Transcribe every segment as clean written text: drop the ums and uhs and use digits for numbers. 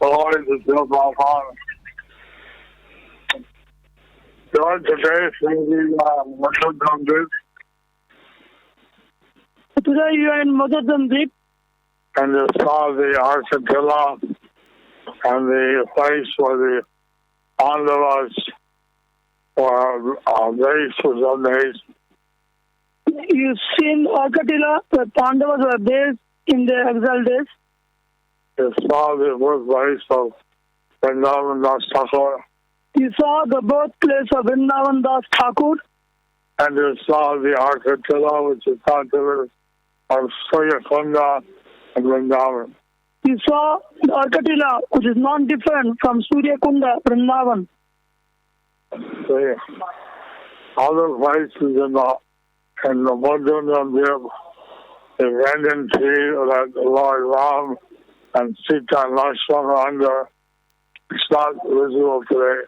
Lord is still upon us. Lord, today we worship on this. Today you are in Mozambique. And you saw the archipelago and the place where the Pandavas were based was amazing. You've seen Arcatila, where Pandavas were based in the exile days. You saw the birthplace of Vrindavan Das Thakur. You saw the birthplace of Vrindavan Das Thakur. And you saw the archipelago, which is considered of Surya Kunda and Vrindavan. You saw the Arcatila, which is non-different from Surya Kunda, Vrindavan. The other places in the Buddhism, the Vendan tree that Lord Ram and Sita and Lakshmana are under, it's not visible today.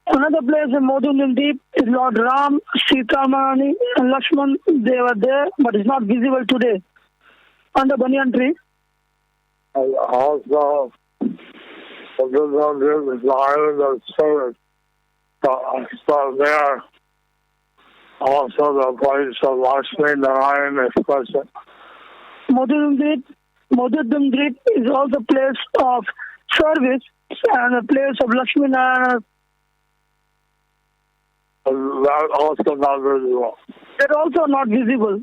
Another place in Mozambique is Lord Ram, Sita Mani, and Lakshman. They were there, but it's not visible today. Under banyan tree. And also, Buddhism is the island of Surat. So there, also the place of Lakshmi Narayan is present. Mozambique is also a place of service and a place of Lakshmi Narayana. That also not visible. They're also not visible.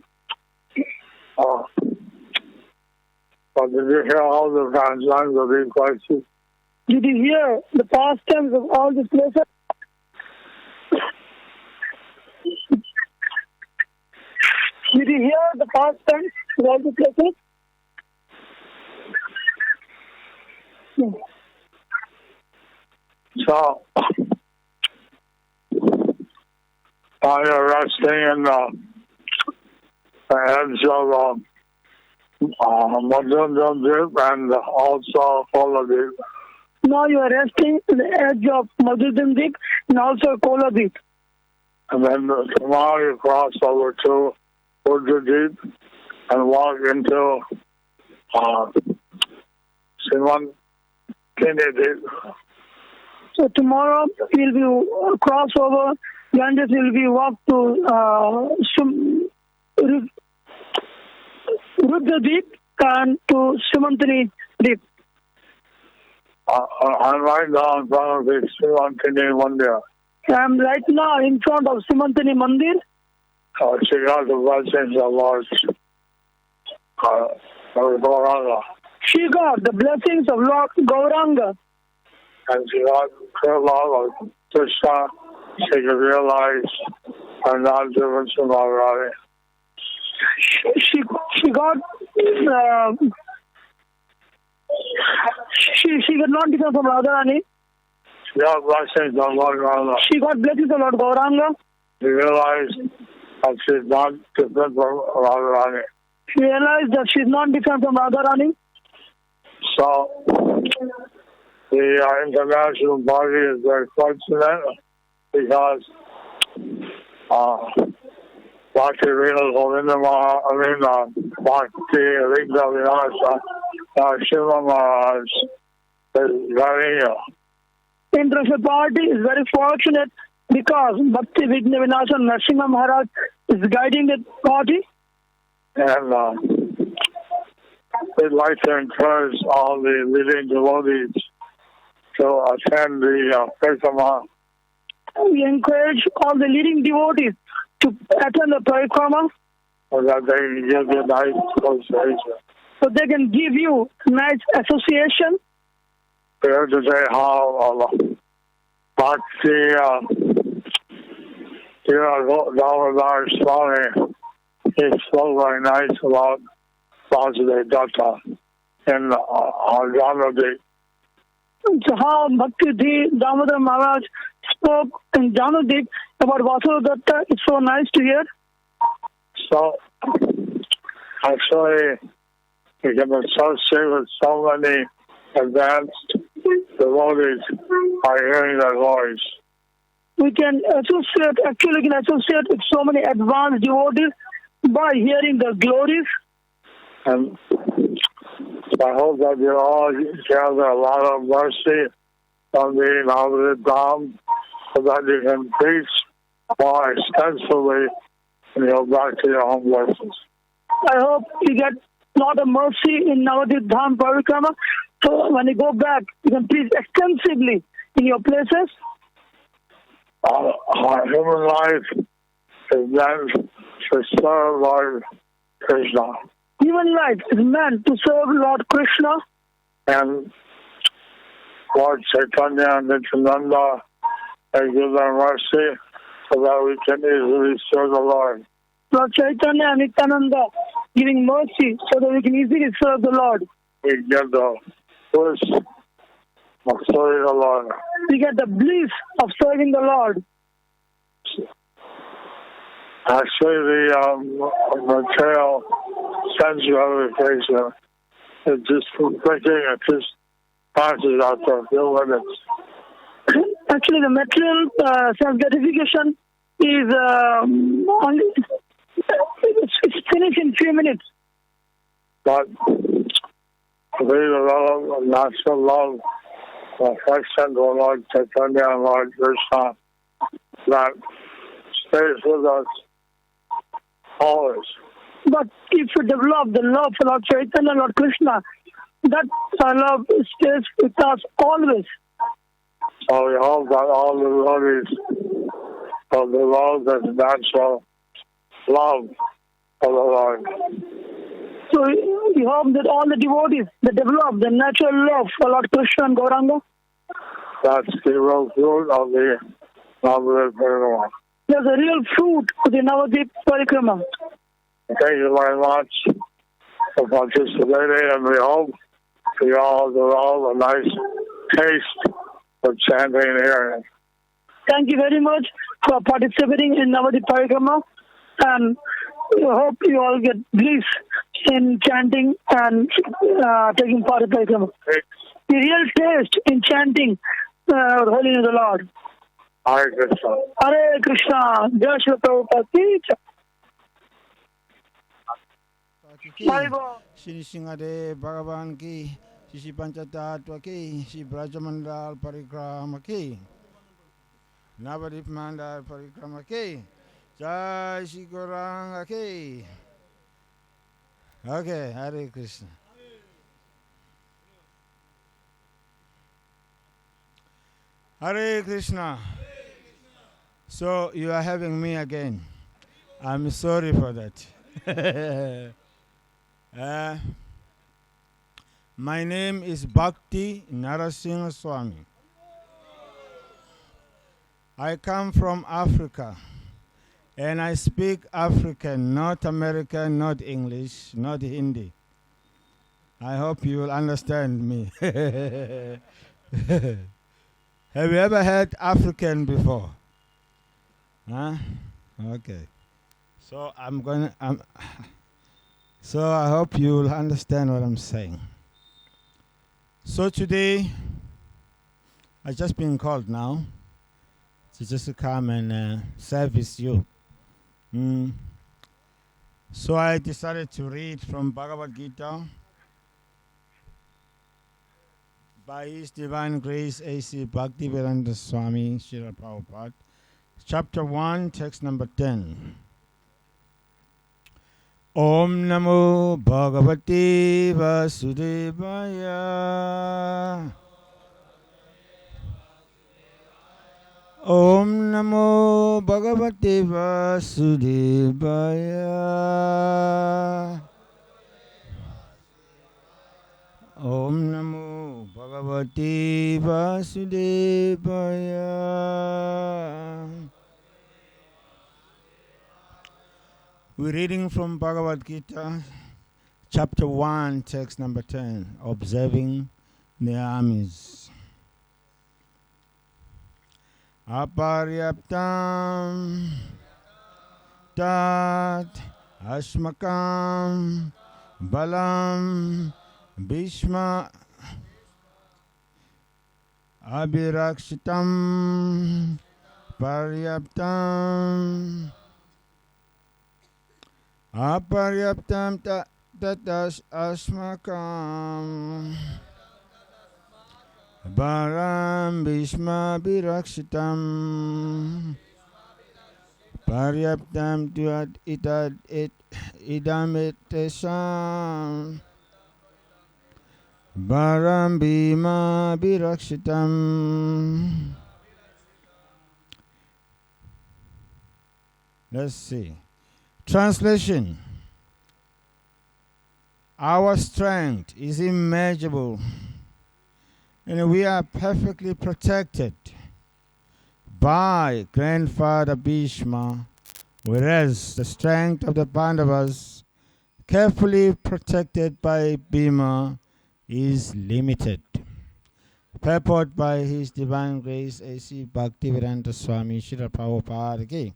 But did you hear all the translations of these places? Did you hear the past tense of all these places? Did you hear the past tense of all these places? So, while you're resting in the edge of Mozambique and also Colabit. Now you are resting in the edge of Mozambique and also Colabit. And then tomorrow you cross over to Urdjit and walk into Simon Kennedy. So tomorrow you'll be cross over, Ganges will be walk to Rudra and to Simantini Deep. I'm right now in front of the Simantini Mandir. I'm right now in front of Simantini Mandir. She got the blessings of Lord Gauranga. She got the blessings of Lord Gauranga. And she got her love of Krishna. She could realize her non-difference from Radharani. She got she got not different from Radharani. She got blessings of Lord Gauranga. She got blessings of Lord Gauranga. She realized that she's not different from Radharani. She realized that she's not different from Radharani. So the international party is very fortunate because Bhakti Rina Govinda Bhakti Rigda Vinasa Shiva Maharaj is very International party is very fortunate because Bhakti Vigna Vinasa Narasimha Maharaj is guiding the party. And we'd like to encourage all the leading devotees to attend the Parikrama. We encourage all the leading devotees to attend the Parikrama So that they can give you a nice association. So they can give you nice association. We heard to say how Bhakti Damodar Swami, he spoke very nice about Vasudeva Datta in Janadi. So how Bhakti Damodar Maharaj spoke in Janadi about Vasudeva Datta, it's so nice to hear. So, actually, you can associate with so many advanced devotees by hearing their voice. We can associate with so many advanced devotees by hearing the glories. And I hope that you all gather a lot of mercy from being out of the Dham so that you can preach more extensively when you go back to your home places. I hope you get a lot of mercy in Navadip Dham Parikrama. So when you go back, you can preach extensively in your places. Our human life is meant to serve Lord Krishna. Human life is meant to serve Lord Krishna. And Lord Chaitanya and Nityananda and give them mercy so that we can easily serve the Lord. Lord Chaitanya and Nityananda giving mercy so that we can easily serve the Lord. We get the bliss of serving the Lord. We get the bliss of serving the Lord. Actually, the material sense gratification is just thinking it just passes out for a few minutes. Actually, the material self-gratification is only it's finished in few minutes. But we develop a natural love, affection to Lord Chaitanya and Lord Krishna that stays with us always. But if you develop the love for Lord Chaitanya and Lord Krishna, that love stays with us always. So we hope that all the devotees will develop this natural love for the Lord. So we hope that all the devotees that develop the natural love for Lord Krishna and Gauranga. That's the real fruit of the Navadip Parikrama. There's a real fruit to the Navadip Parikrama. Thank you very much for participating, and we hope you all develop a nice taste for chanting here. Thank you very much for participating in Navadip Parikrama, and we hope you all get bliss in chanting and taking part in Parikrama. The real taste in chanting Holy Name of the Lord. Hare Krishna. Hare Krishna. Jai Shri Prabhupada ki jai. Shri Singade Bhagavan ki, Shri Panchatattva ki, Shri Brajamandal Parikrama ki, Navadip Mandal Parikrama ki, Jai Shri Gauranga ki. Okay, Hare Krishna. Hare Krishna. So you are having me again. I'm sorry for that. My name is Bhakti Narasingha Swami. I come from Africa and I speak African, not American, not English, not Hindi. I hope you will understand me. Have you ever heard African before? Huh? Okay. So so I hope you will understand what I'm saying. So today, I just been called now to just come and service you. So I decided to read from Bhagavad Gita by His Divine Grace A.C. Bhaktivedanta Swami Srila Prabhupada, Chapter 1, text number 10. Om Namo Bhagavate Vasudevaya. Om Namo Bhagavate Vasudevaya. Om Namo Bhagavate Vasudevaya. We're reading from Bhagavad Gita, chapter 1, text number 10, observing the armies. Aparyaptam tat ashmakam balam bhishma abhirakshitam paryaptam aparyaptam Tatash Ashmakam Baram Bhishma Birakshitam Paryaptam Tuat Itad Idam Itesham Baram Bhima Birakshitam. Let's see. Translation. Our strength is immeasurable, and we are perfectly protected by Grandfather Bhishma, whereas the strength of the Pandavas, carefully protected by Bhima, is limited. Purport by His Divine Grace A.C. Bhaktivedanta Swami Srila Prabhupada Ki.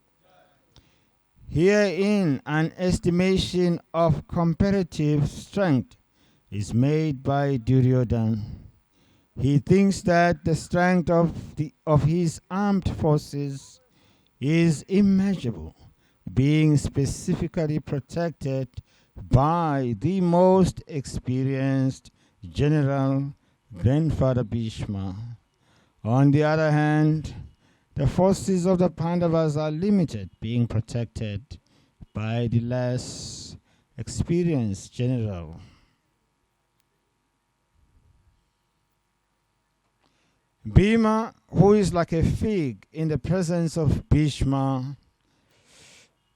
Herein, an estimation of comparative strength is made by Duryodhana. He thinks that the strength of his armed forces is immeasurable, being specifically protected by the most experienced general, Grandfather Bhishma. On the other hand, the forces of the Pandavas are limited, being protected by the less experienced general. Bhima, who is like a fig in the presence of Bhishma.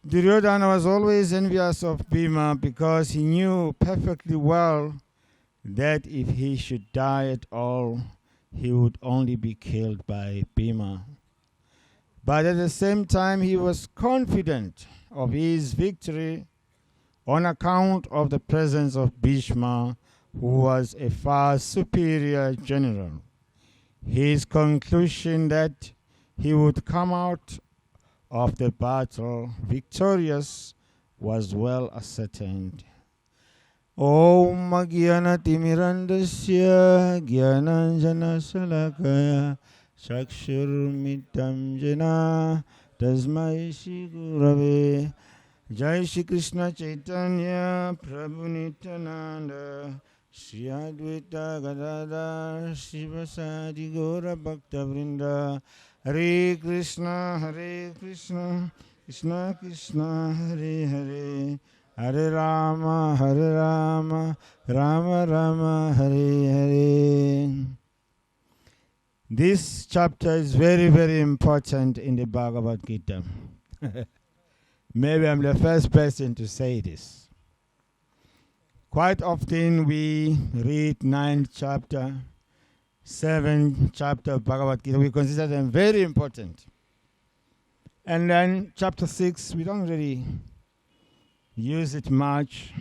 Duryodhana was always envious of Bhima because he knew perfectly well that if he should die at all, he would only be killed by Bhima. But at the same time, he was confident of his victory on account of the presence of Bhishma, who was a far superior general. His conclusion that he would come out of the battle victorious was well ascertained. Om Gyana Timirandasya Gyananjana Salakaya Chakshurmitam Jena Tasmai Shri Gurave. Jai Shri Krishna Chaitanya Prabhu Nityananda Shri Advaita Gadadhar Shivasadi Gaura Bhakta Vrinda. Hare Krishna Krishna Krishna Hare Hare, Hare Rama Rama Rama Hare Hare. This chapter is very, very important in the Bhagavad Gita. Maybe I'm the first person to say this. Quite often we read 9th chapter, 7th chapter of Bhagavad Gita. We consider them very important. And then chapter 6, we don't really use it much.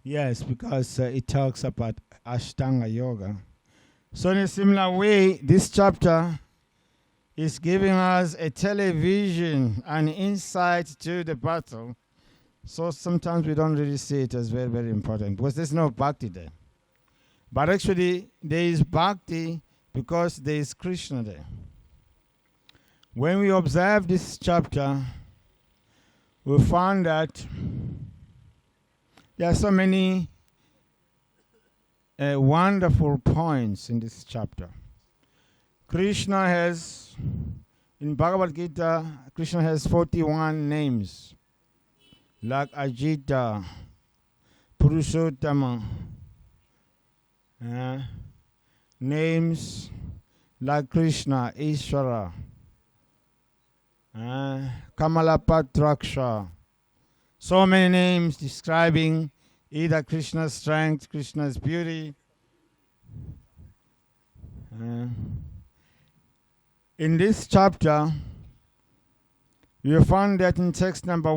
Yes, because it talks about Ashtanga Yoga. So in a similar way, this chapter is giving us a television, an insight to the battle. So sometimes we don't really see it as very, very important because there's no bhakti there. But actually, there is bhakti because there is Krishna there. When we observe this chapter, we find that there are so many wonderful points in this chapter. Krishna has, in Bhagavad Gita, Krishna has 41 names, like Ajita, Purushottama, names like Krishna, Ishvara, Kamalapatraksha. So many names describing either Krishna's strength, Krishna's beauty. In this chapter, you find that in text number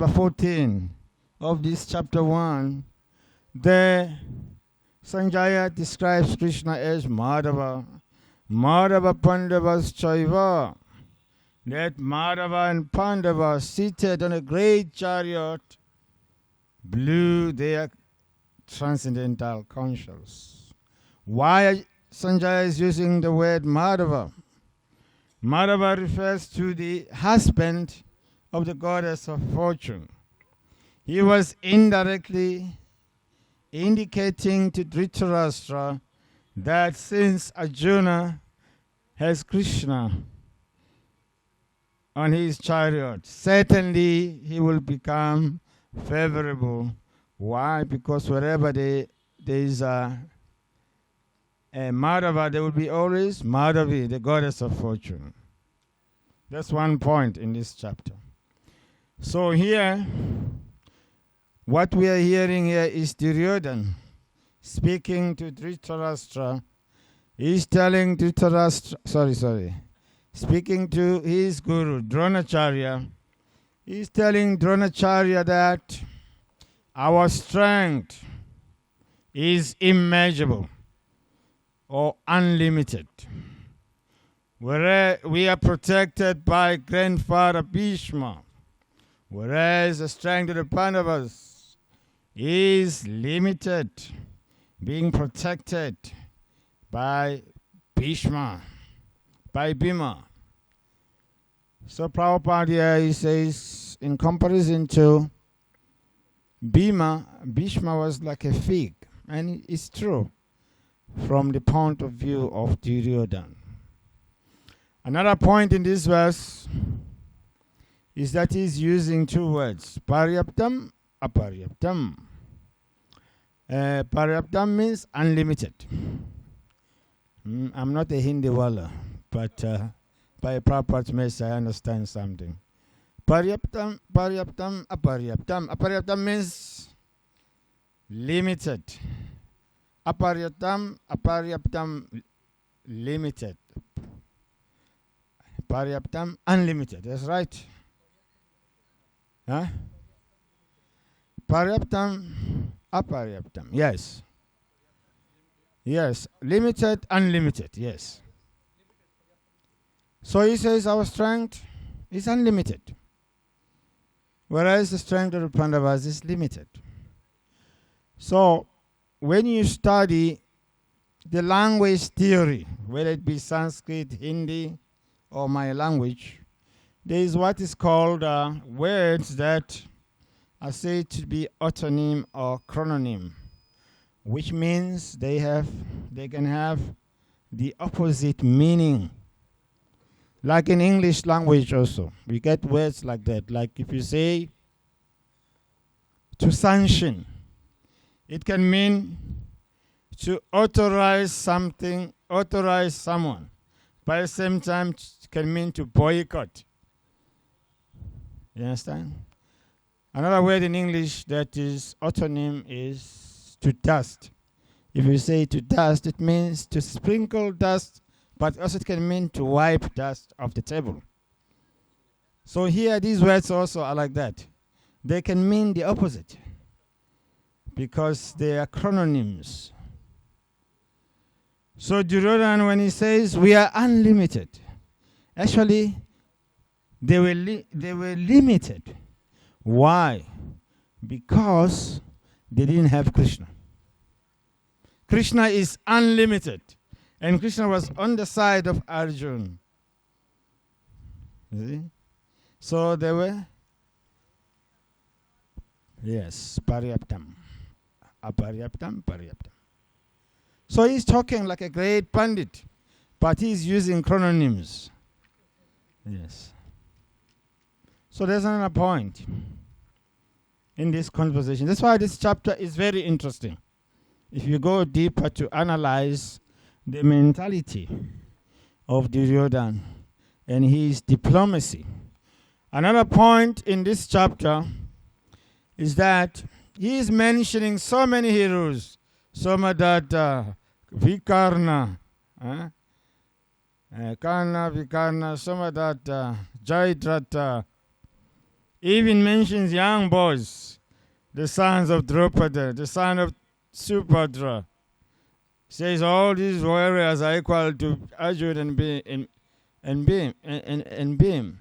14 of this chapter 1, there Sanjaya describes Krishna as Madhava. Madhava Pandavas Chaiva. That Madhava and Pandava seated on a great chariot blew their transcendental conscience. Why Sanjaya is using the word Madhava? Madhava refers to the husband of the goddess of fortune. he was indirectly indicating to Dhritarashtra that since Arjuna has Krishna on his chariot, certainly he will become favorable. Why? Because wherever there is a Madhava, there will be always Madhavi, the goddess of fortune. That's one point in this chapter. So here, what we are hearing here is Duryodhana speaking to Dhritarashtra. He's telling Dhritarashtra, speaking to his guru, Dronacharya. He's telling Dronacharya that our strength is immeasurable or unlimited. Whereas we are protected by grandfather Bhishma, whereas the strength of the Pandavas is limited, being protected by Bhishma, by Bhima. So Prabhupada here, he says, in comparison to Bhishma was like a fig, and it's true from the point of view of Duryodhana. Another point in this verse is that he's using two words, paryaptam, aparyaptam. Paryaptam means unlimited. I'm not a Hindi wala, but by a proper measure I understand something. Paryaptam, paryaptam, aparyaptam. Aparyaptam means limited. Aparyaptam, limited. Paryaptam, unlimited. That's right. Huh? Paryaptam, aparyaptam. Yes. Yes. Limited, unlimited. Yes. So he says our strength is unlimited, whereas the strength of the Pandavas is limited. So when you study the language theory, whether it be Sanskrit, Hindi, or my language, there is what is called words that are said to be autonym or chrononym, which means they can have the opposite meaning. Like in English language also, we get words like that. Like if you say to sanction, it can mean to authorize something, authorize someone. But at the same time, it can mean to boycott. You understand? Another word in English that is autonym is to dust. If you say to dust, it means to sprinkle dust, but also it can mean to wipe dust off the table. So here, these words also are like that. They can mean the opposite because they are chrononyms. So Duryodhana, when he says we are unlimited, actually they were limited. Why? Because they didn't have Krishna. Krishna is unlimited, and Krishna was on the side of Arjuna. You see? So they were, yes, paryaptam, aparyaptam, paryaptam. So he's talking like a great pandit, but he's using chrononyms. Yes. So there's another point in this conversation. That's why this chapter is very interesting. If you go deeper to analyze the mentality of Duryodhana and his diplomacy. Another point in this chapter is that he is mentioning so many heroes. Somadatta, Vikarna, Karna, Vikarna, Somadatta, Jayadratha. Even mentions young boys, the sons of Draupadi, the son of Subhadra. Says all these warriors are equal to Arjuna and Bhim.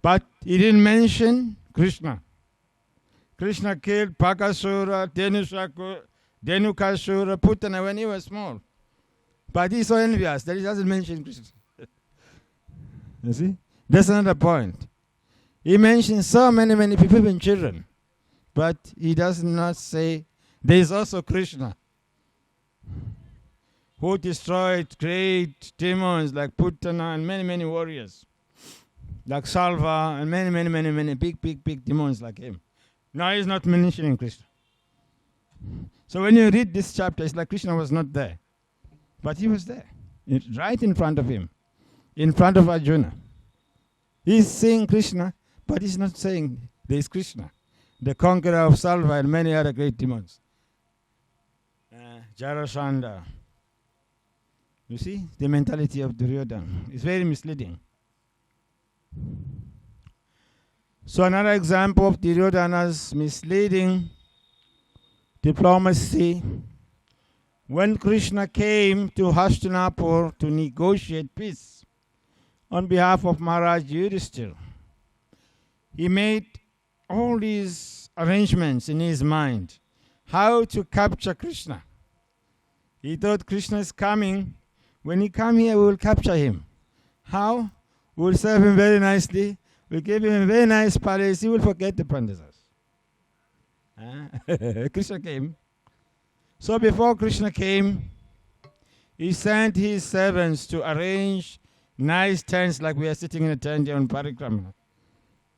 But he didn't mention Krishna. Krishna killed Pakasura, Dhenukasura, Putana when he was small. But he's so envious that he doesn't mention Krishna. You see? That's another point. He mentions so many people and children. but he does not say there is also Krishna, who destroyed great demons like Putana and many, many warriors, like Salva and many, many, many, many big demons like him. Now he's not mentioning Krishna. So when you read this chapter, it's like Krishna was not there, but he was there, right in front of him, in front of Arjuna. He's saying Krishna, but he's not saying there is Krishna, the conqueror of Salva and many other great demons. Jarasandha. You see, the mentality of Duryodhana is very misleading. So another example of Duryodhana's misleading diplomacy, when Krishna came to Hastinapur to negotiate peace on behalf of Maharaj Yudhishthira, he made all these arrangements in his mind, how to capture Krishna. He thought Krishna is coming. When he come here, we will capture him. How? We will serve him very nicely. We'll give him a very nice palace. He will forget the Pandasas. Krishna came. So before Krishna came, he sent his servants to arrange nice tents like we are sitting in a tent here on Parikrama.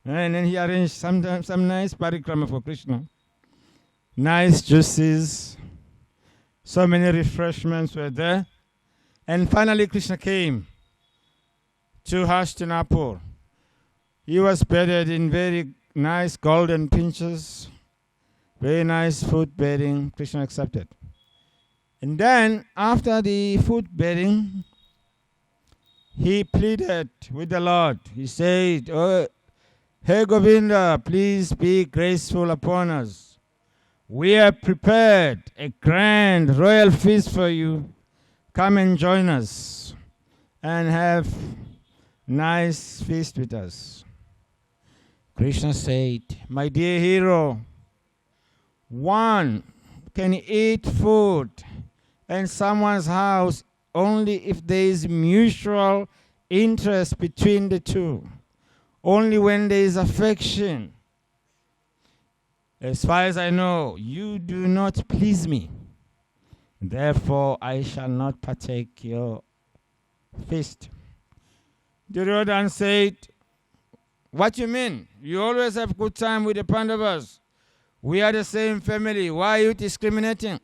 And then he arranged some nice Parikrama for Krishna. Nice juices. So many refreshments were there. And finally Krishna came to Hastinapur. He was bedded in very nice golden pinches. Very nice food bedding. Krishna accepted. And then after the food bedding, he pleaded with the Lord. He said, "Oh, hey Govinda, please be graceful upon us. We have prepared a grand royal feast for you. Come and join us and have nice feast with us." Krishna said, "My dear hero, one can eat food in someone's house only if there is mutual interest between the two. Only when there is affection. As far as I know, you do not please me. Therefore, I shall not partake your feast." Duryodhana said, "What you mean? You always have good time with the Pandavas. We are the same family. Why are you discriminating?"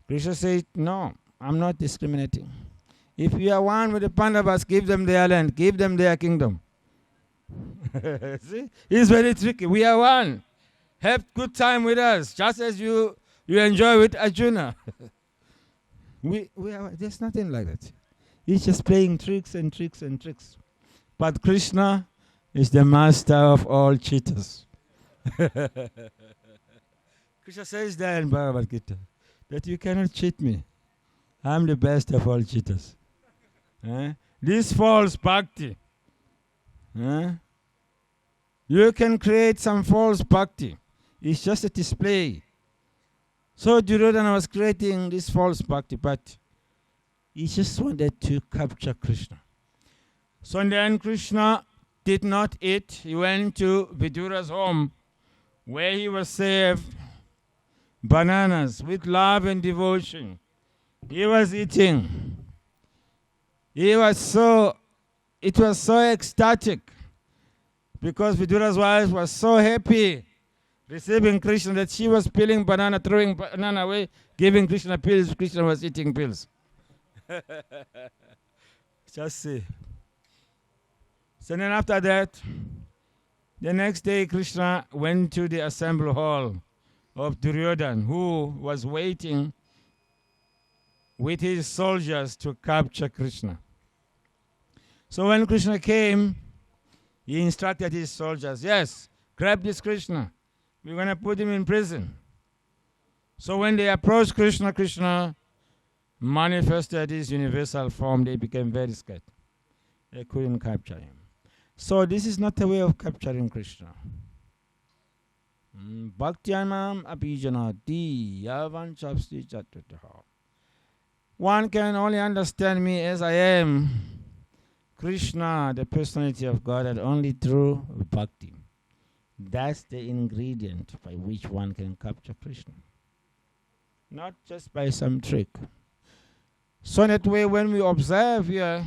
Krishna said, "No, I'm not discriminating. If you are one with the Pandavas, give them their land, give them their kingdom." See? He's very tricky. We are one. Have good time with us, just as you enjoy with Arjuna. There's nothing like that. He's just playing tricks and tricks and tricks. But Krishna is the master of all cheaters. Krishna says there in Bhagavad Gita that you cannot cheat me. I'm the best of all cheaters. This false bhakti. You can create some false bhakti. It's just a display. So Duryodhana was creating this false bhakti, but he just wanted to capture Krishna. So then Krishna did not eat. He went to Vidura's home, where he was served bananas with love and devotion. He was eating. It was so ecstatic, because Vidura's wife was so happy receiving Krishna that she was peeling banana, throwing banana away, giving Krishna pills. Krishna was eating pills. Just see. So then after that, the next day Krishna went to the assembly hall of Duryodhana, who was waiting with his soldiers to capture Krishna. So when Krishna came, he instructed his soldiers, "Yes, grab this Krishna. We're going to put him in prison." So when they approached Krishna, Krishna manifested his universal form. They became very scared. They couldn't capture him. So this is not a way of capturing Krishna. Bhaktyanam apijanati yavan chapsti chatrataha. One can only understand me as I am, Krishna, the personality of God, and only through bhakti. That's the ingredient by which one can capture Krishna. Not just by some trick. So that way, when we observe here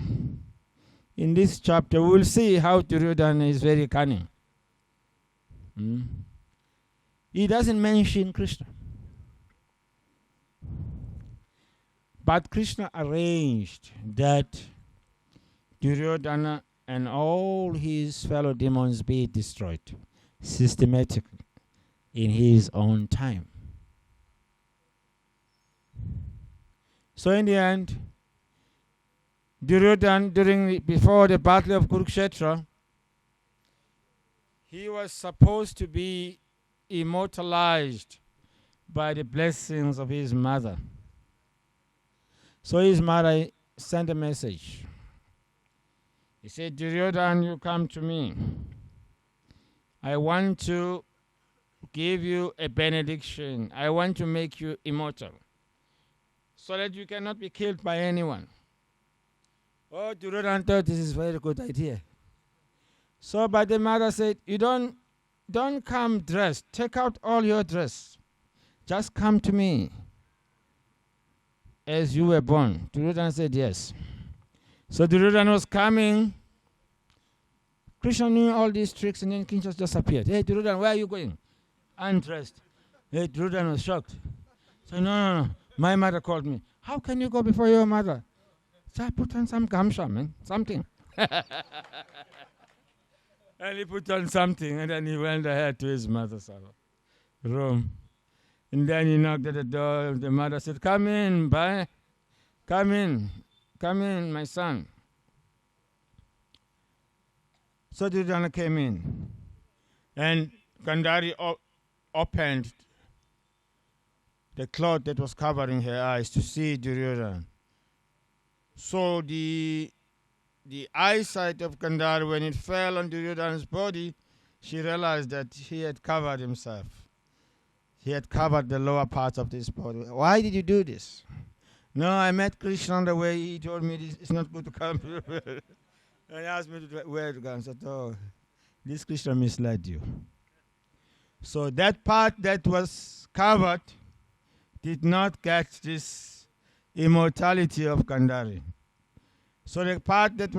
in this chapter, we will see how Duryodhana is very cunning. He doesn't mention Krishna. But Krishna arranged that Duryodhana and all his fellow demons be destroyed systematically in his own time. So in the end, Duryodhana, before the battle of Kurukshetra, he was supposed to be immortalized by the blessings of his mother. So his mother sent a message. He said, Duryodhana, you come to me. I want to give you a benediction. I want to make you immortal so that you cannot be killed by anyone. Oh, Duryodhana thought this is a very good idea. So, but the mother said, you don't come dressed. Take out all your dress. Just come to me as you were born. Duryodhana said yes. So Duryodhana was coming. Krishna knew all these tricks, and then Krishna just appeared. Hey, Duryodhana, where are you going? Undressed. Hey, Duryodhana was shocked. So no. My mother called me. How can you go before your mother? So I put on some gamsha, man, something. And he put on something, and then he went ahead to his mother's room. And then he knocked at the door. The mother said, come in, boy. Come in, my son. So Duryodhana came in. And Gandhari opened the cloth that was covering her eyes to see Duryodhana. So the eyesight of Gandhari, when it fell on Duryodhana's body, she realized that he had covered himself. He had covered the lower parts of his body. Why did you do this? No, I met Krishna on the way. He told me it's not good to come. And he asked me where to go. I said, oh, this Krishna misled you. So that part that was covered did not get this immortality of Gandhari. So the part that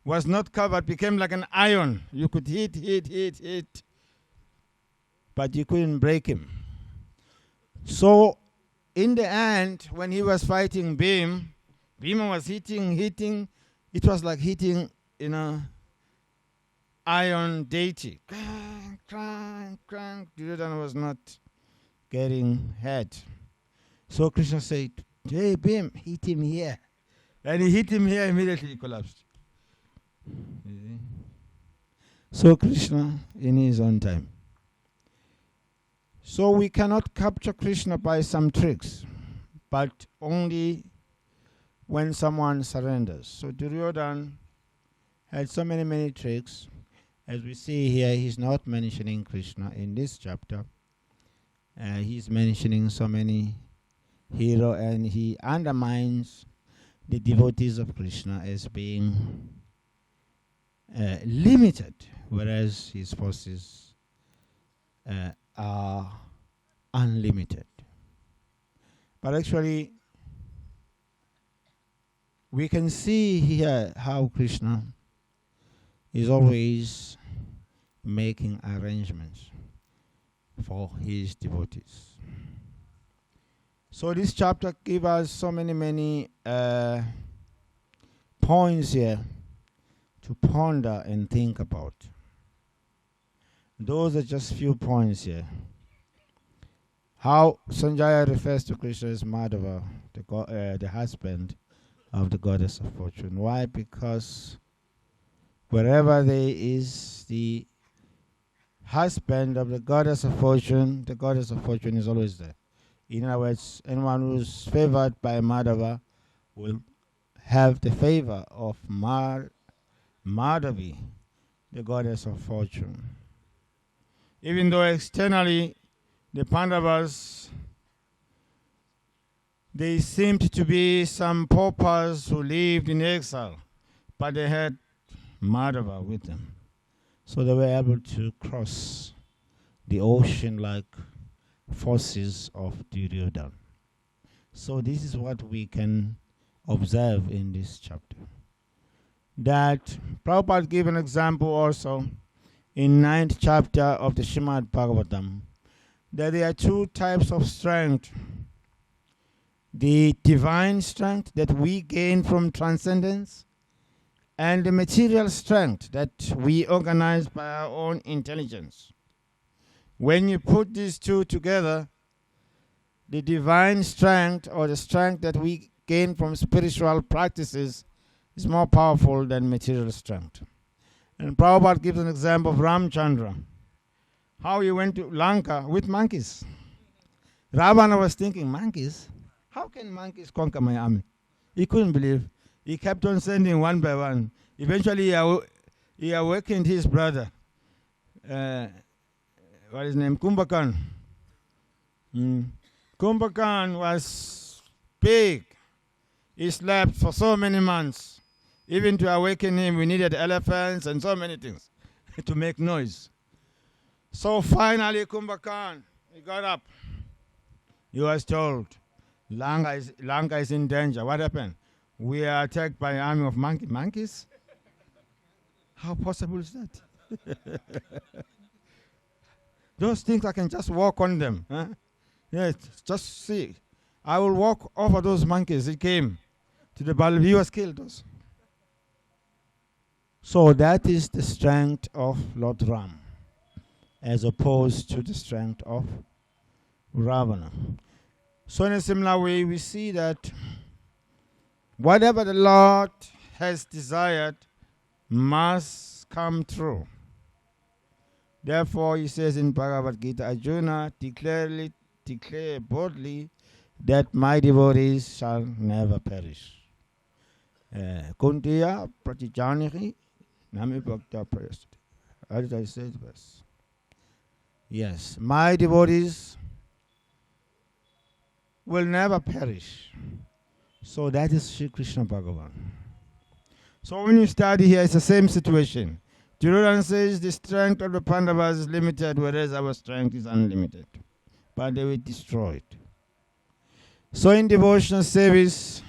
was not covered became like an iron. You could hit, but you couldn't break him. So in the end, when he was fighting Bhima was hitting. It was like hitting, iron deity. Crank. Duryodhana was not getting hit. So Krishna said, hey, Bhima, hit him here. And he hit him here, immediately he collapsed. So Krishna in his own time. So we cannot capture Krishna by some tricks, but only when someone surrenders. So Duryodhana had so many tricks. As we see here, he's not mentioning Krishna in this chapter. He's mentioning so many heroes, and he undermines the devotees of Krishna as being limited, whereas his forces are unlimited. But actually, we can see here how Krishna is always making arrangements for his devotees. So this chapter gives us so many points here to ponder and think about. Those are just few points here. How Sanjaya refers to Krishna as Madhava, the husband of the goddess of fortune. Why? Because wherever there is the husband of the goddess of fortune is always there. In other words, anyone who's favored by Madhava will have the favor of Madhavi, the goddess of fortune. Even though externally the Pandavas, they seemed to be some paupers who lived in exile, but they had Madhava with them. So they were able to cross the ocean like forces of Duryodhana. So this is what we can observe in this chapter. That Prabhupada gave an example also in 9th chapter of the Srimad Bhagavatam, that there are two types of strength. The divine strength that we gain from transcendence, and the material strength that we organize by our own intelligence. When you put these two together, the divine strength, or the strength that we gain from spiritual practices, is more powerful than material strength. And Prabhupada gives an example of Ramchandra, how he went to Lanka with monkeys. Ravana was thinking, monkeys? How can monkeys conquer my army? He couldn't believe. He kept on sending one by one. Eventually, he awakened his brother. What is his name? Kumbhakarna. Kumbhakarna was big. He slept for so many months. Even to awaken him, we needed elephants and so many things to make noise. So finally, Kumbhakarna, he got up. He was told, Lanka is in danger. What happened? We are attacked by an army of monkeys? How possible is that? Those things, I can just walk on them. Huh? Yes, just see. I will walk over those monkeys. He came to the battle. He was killed. Also. So that is the strength of Lord Ram, as opposed to the strength of Ravana. So in a similar way, we see that whatever the Lord has desired must come true. Therefore, he says in Bhagavad Gita, Arjuna, declare boldly that my devotees shall never perish. Kuntiya pratijaniri nami bhakta prayasati. How did I say it best? Yes, my devotees will never perish. So that is Sri Krishna Bhagavan. So when you study here, it's the same situation. Duryodhana says the strength of the Pandavas is limited, whereas our strength is unlimited. But they were destroyed. So in devotional service,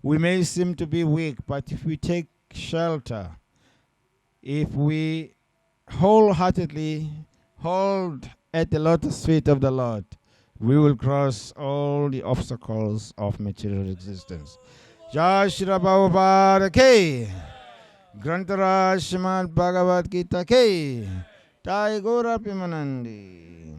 we may seem to be weak, but if we take shelter, if we wholeheartedly hold at the lotus feet of the Lord, we will cross all the obstacles of material existence. Jai Shri Prabhupada Ki, Grantaraj Srimad Bhagavad Gita Ki, Jai Gaura Premanandi.